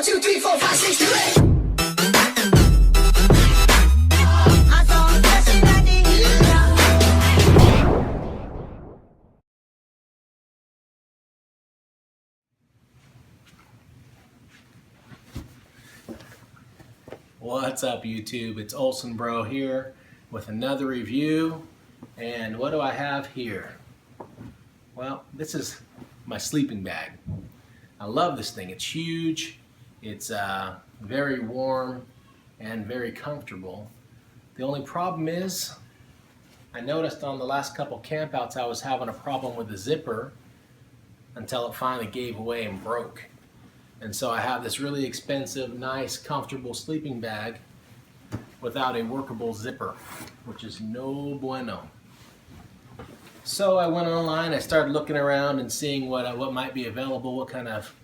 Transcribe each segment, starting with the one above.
1, 2, 3, 4, 5, 6, 2, 8. What's up, YouTube? It's olsenbro here with another review. And what do I have here? Well, this is my sleeping bag. I love this thing. It's huge. It's very warm and very comfortable. The only problem is, I noticed on the last couple campouts I was having a problem with the zipper until it finally gave away and broke. And so I have this really expensive, nice, comfortable sleeping bag without a workable zipper, which is no bueno. So I went online, I started looking around and seeing what might be available, what kind of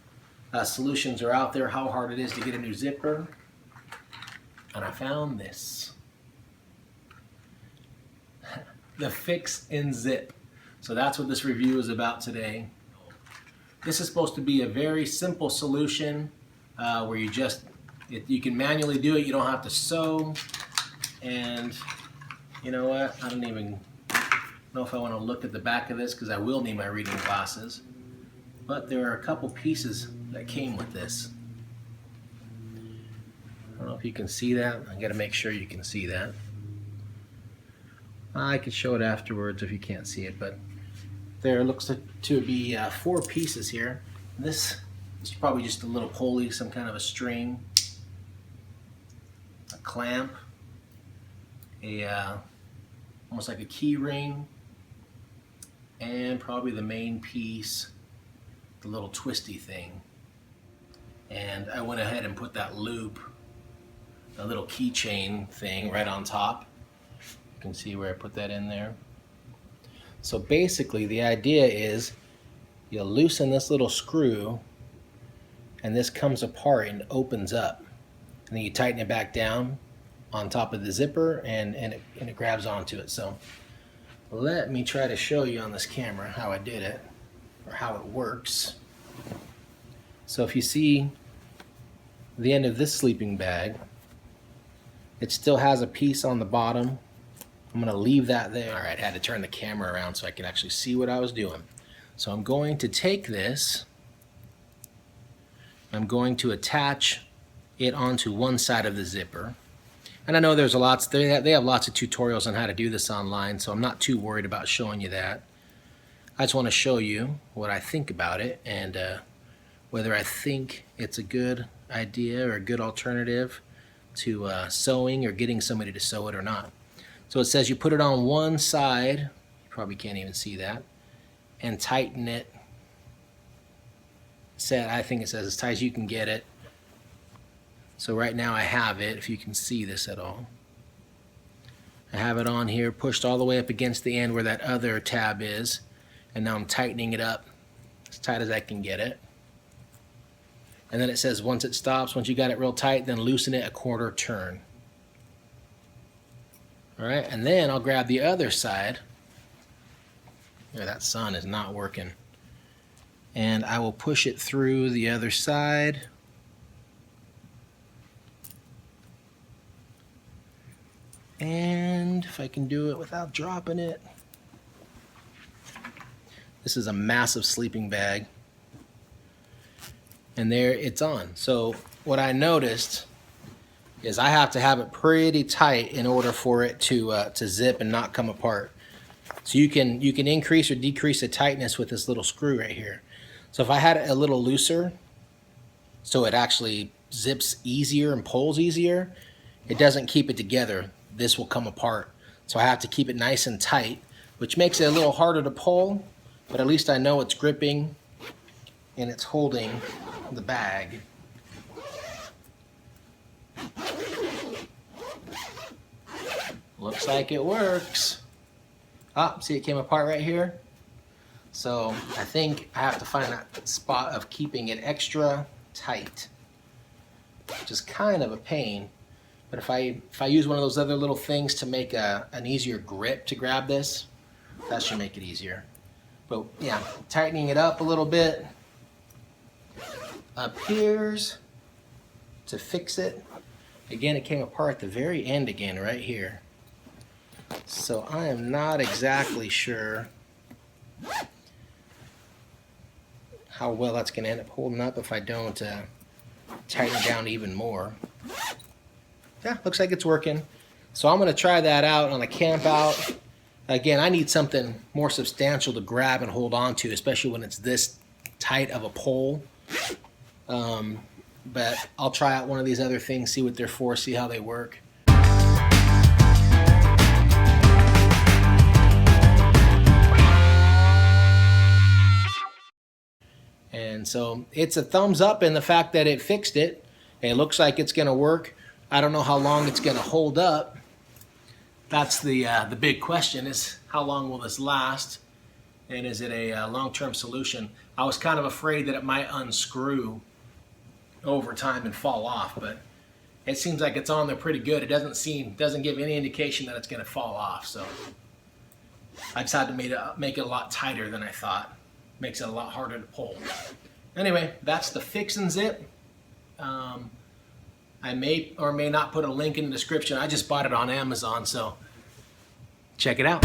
solutions are out there, how hard it is to get a new zipper. And I found this. The FixnZip. So that's what this review is about today. This is supposed to be a very simple solution where you can manually do it. You don't have to sew. And you know what? I don't even know if I want to look at the back of this because I will need my reading glasses. But there are a couple pieces that came with this. I don't know if you can see that. I got to make sure you can see that. I could show it afterwards if you can't see it, but there looks to be 4 pieces here. This is probably just a little pulley, some kind of a string, a clamp, almost like a key ring, and probably the main piece, the little twisty thing. And I went ahead and put that loop, a little keychain thing right on top. You can see where I put that in there. So basically the idea is you loosen this little screw and this comes apart and opens up. And then you tighten it back down on top of the zipper and it grabs onto it. So let me try to show you on this camera how I did it, or how it works. So if you see the end of this sleeping bag, it still has a piece on the bottom. I'm going to leave that there. All right, I had to turn the camera around so I could actually see what I was doing. So I'm going to take this, I'm going to attach it onto one side of the zipper. And I know there's they have lots of tutorials on how to do this online, so I'm not too worried about showing you that. I just want to show you what I think about it and whether I think it's a good idea or a good alternative to sewing or getting somebody to sew it or not. So it says you put it on one side, you probably can't even see that, and tighten it. I think it says as tight as you can get it. So right now I have it, if you can see this at all. I have it on here, pushed all the way up against the end where that other tab is, and now I'm tightening it up as tight as I can get it. And then it says once it stops, once you got it real tight, then loosen it a quarter turn. All right, and then I'll grab the other side. Yeah, that sun is not working. And I will push it through the other side. And if I can do it without dropping it. This is a massive sleeping bag. And there it's on. So what I noticed is I have to have it pretty tight in order for it to zip and not come apart. So you can increase or decrease the tightness with this little screw right here. So if I had it a little looser, so it actually zips easier and pulls easier, it doesn't keep it together. This will come apart. So I have to keep it nice and tight, which makes it a little harder to pull, but at least I know it's gripping and it's holding the bag. Looks like it works. Ah, see it came apart right here? So I think I have to find that spot of keeping it extra tight, which is kind of a pain. But if I use one of those other little things to make an easier grip to grab this, that should make it easier. But yeah, tightening it up a little bit appears to fix it. Again, it came apart at the very end again, right here. So I am not exactly sure how well that's going to end up holding up if I don't tighten it down even more. Yeah, looks like it's working. So I'm going to try that out on a camp out. Again, I need something more substantial to grab and hold on to, especially when it's this tight of a pole. But I'll try out one of these other things, see what they're for, see how they work. And so it's a thumbs up in the fact that it fixed it. It looks like it's going to work. I don't know how long it's going to hold up. That's the big question, is how long will this last? And is it a long-term solution? I was kind of afraid that it might unscrew over time and fall off, but it seems like it's on there pretty good. It doesn't give any indication that it's going to fall off. So I decided to make it a lot tighter than I thought. Makes it a lot harder to pull. Anyway, that's the FixnZip. I may or may not put a link in the description. I just bought it on Amazon, so check it out.